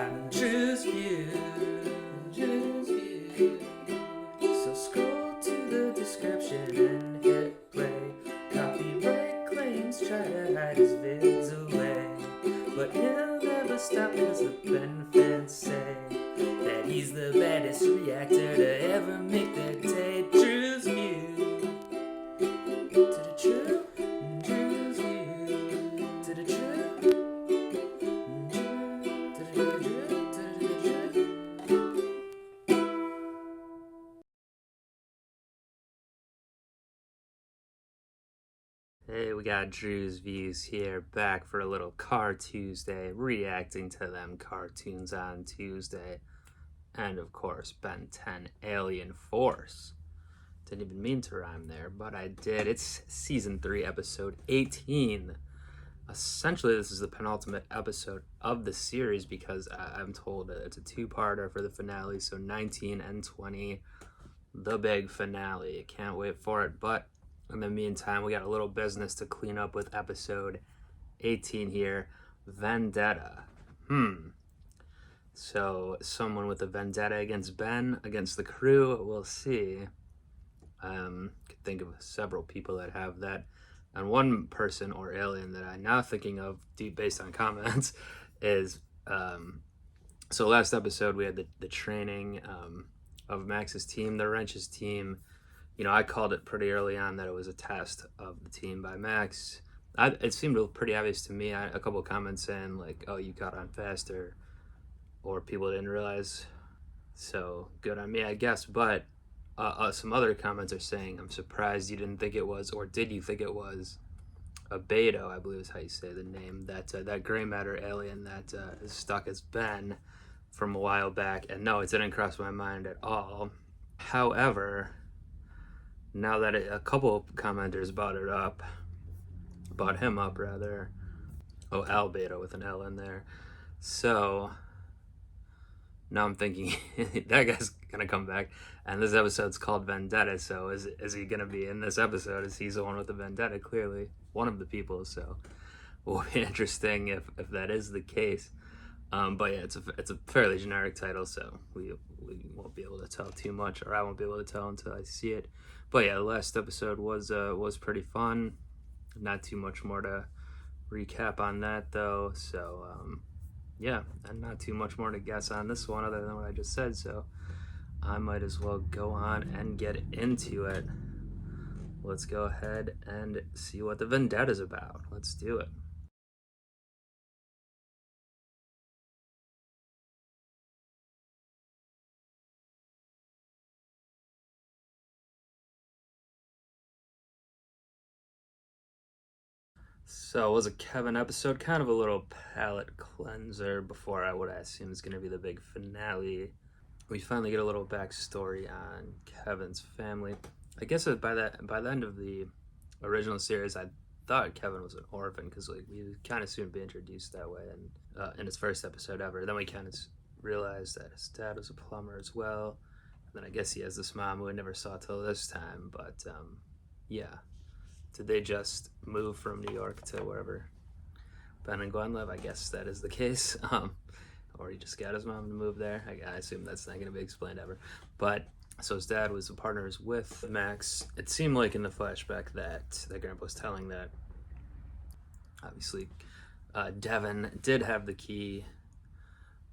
on Drewz Viewz. Drewz Viewz. So scroll to the description and hit play. Copyright claims try to hide his vids away, but he'll never stop as the Ben fans say that he's the baddest reactor to ever make their day. Drewz Viewz. To the true, Drewz Viewz. To the true. Hey, we got Drewz Viewz here, back for a little Car Tuesday, reacting to them cartoons on Tuesday. And of course, Ben 10 Alien Force. Didn't even mean to rhyme there, but I did. It's season 3, episode 18. Essentially, this is the penultimate episode of the series because I'm told it's a two-parter for the finale, so 19 and 20, the big finale. Can't wait for it, but in the meantime, we got a little business to clean up with episode 18 here, Vendetta. So, someone with a vendetta against Ben, against the crew, we'll see. Could think of several people that have that. And one person or alien that I'm now thinking of, deep based on comments, is so last episode we had the training of Max's team, the Wrench's team. You know, I called it pretty early on that it was a test of the team by Max. It seemed pretty obvious to me. A couple of comments saying like, "Oh, you got on faster," or people didn't realize. So good on me, I guess. But some other comments are saying, "I'm surprised you didn't think it was, or did you think it was a Beto?" I believe is how you say the name. That gray matter alien that is stuck as Ben from a while back. And no, it didn't cross my mind at all. However, now that a couple of commenters brought him up rather. Oh, Albedo with an L in there. So now I'm thinking that guy's gonna come back, and this episode's called Vendetta. So is he gonna be in this episode? Is he the one with the vendetta? Clearly, one of the people. So it will be interesting if that is the case. But yeah, it's a fairly generic title, so we won't be able to tell too much, or I won't be able to tell until I see it. But yeah, the last episode was pretty fun. Not too much more to recap on that though. So yeah, and not too much more to guess on this one other than what I just said. So I might as well go on and get into it. Let's go ahead and see what the Vendetta's about. Let's do it. So it was a Kevin episode, kind of a little palate cleanser before what I assume is going to be the big finale. We finally get a little backstory on Kevin's family. I guess by the end of the original series, I thought Kevin was an orphan because like we kind of soon be introduced that way in his first episode ever. Then we kind of realized that his dad was a plumber as well. And then I guess he has this mom who I never saw till this time. But yeah. Did they just move from New York to wherever Ben and Gwen live? I guess that is the case. Or he just got his mom to move there. I assume that's not going to be explained ever. But so his dad was partners with Max. It seemed like in the flashback that Grandpa was telling that obviously Devin did have the key.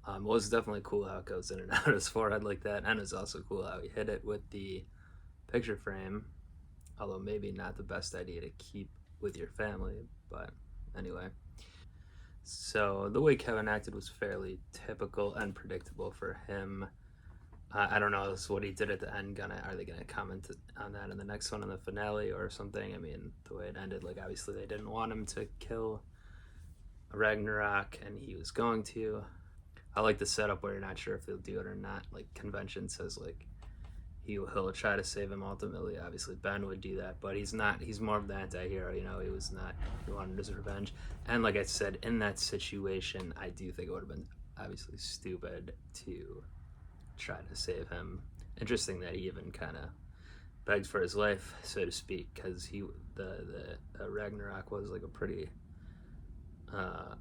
It was definitely cool how it goes in and out of his forehead like that. And it's also cool how he hit it with the picture frame. Although maybe not the best idea to keep with your family, but anyway. So the way Kevin acted was fairly typical and predictable for him. I don't know what he did at the end. Are they gonna comment on that in the next one in the finale or something? I mean, the way it ended, like obviously they didn't want him to kill Ragnarok, and he was going to. I like the setup where you're not sure if he'll do it or not. Like convention says, like he'll try to save him ultimately. Obviously Ben would do that, but he's not. He's more of the anti-hero, you know. He wanted his revenge. And like I said, in that situation, I do think it would have been obviously stupid to try to save him. Interesting that he even kind of begged for his life, so to speak, because the Ragnarok was like a pretty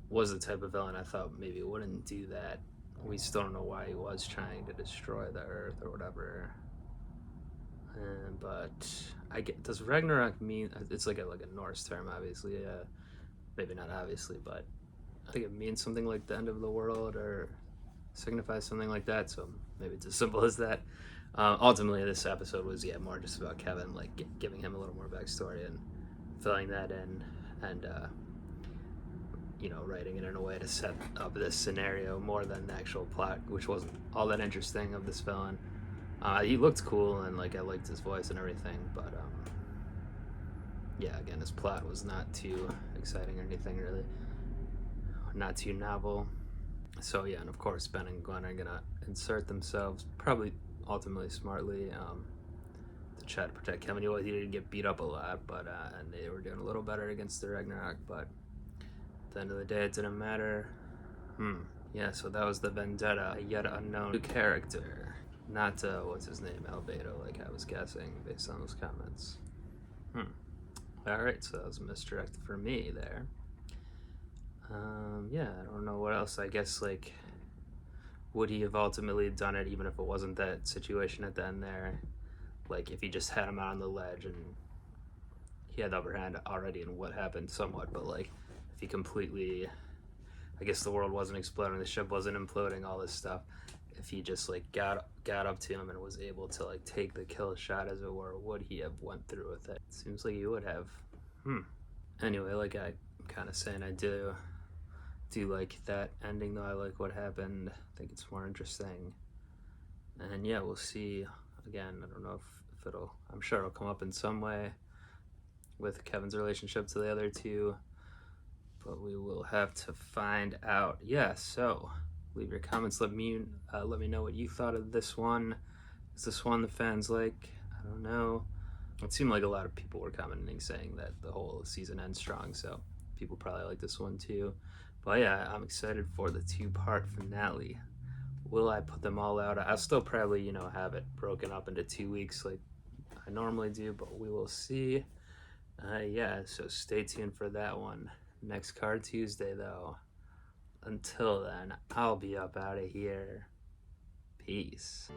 was the type of villain I thought maybe wouldn't do that. We still don't know why he was trying to destroy the Earth or whatever. But does Ragnarok mean, it's like a Norse term, obviously. Maybe not obviously, but I think it means something like the end of the world or signifies something like that. So maybe it's as simple as that. Ultimately, this episode was more just about Kevin, like giving him a little more backstory and filling that in, and writing it in a way to set up this scenario more than the actual plot, which wasn't all that interesting of this villain. He looked cool, and like I liked his voice and everything, but again, his plot was not too exciting or anything really, not too novel. So and of course Ben and Gwen are gonna insert themselves, probably ultimately smartly, to try to protect Kevin. He did get beat up a lot, but and they were doing a little better against the Ragnarok, but at the end of the day it didn't matter. So that was the Vendetta, a yet unknown character. Not, what's his name, Albedo, like I was guessing based on those comments. Alright, so that was misdirected for me there. I don't know what else. I guess, like, would he have ultimately done it even if it wasn't that situation at the end there? Like, if he just had him out on the ledge and he had the upper hand already in what happened somewhat, but, like, if he completely, I guess the world wasn't exploding, the ship wasn't imploding, all this stuff, if he just, like, got up to him and was able to, like, take the kill shot, as it were, would he have went through with it? Seems like he would have. Anyway, like I'm kind of saying, I do like that ending, though. I like what happened. I think it's more interesting. And we'll see. Again, I don't know if it'll, I'm sure it'll come up in some way with Kevin's relationship to the other two, but we will have to find out. So leave your comments. Let me know what you thought of this one. Is this one the fans like? I don't know. It seemed like a lot of people were commenting saying that the whole season ends strong, so people probably like this one too. But I'm excited for the 2-part finale. Will I put them all out? I'll still probably, have it broken up into 2 weeks like I normally do, but we will see. So stay tuned for that one. Next Card Tuesday, though. Until then, I'll be up out of here. Peace.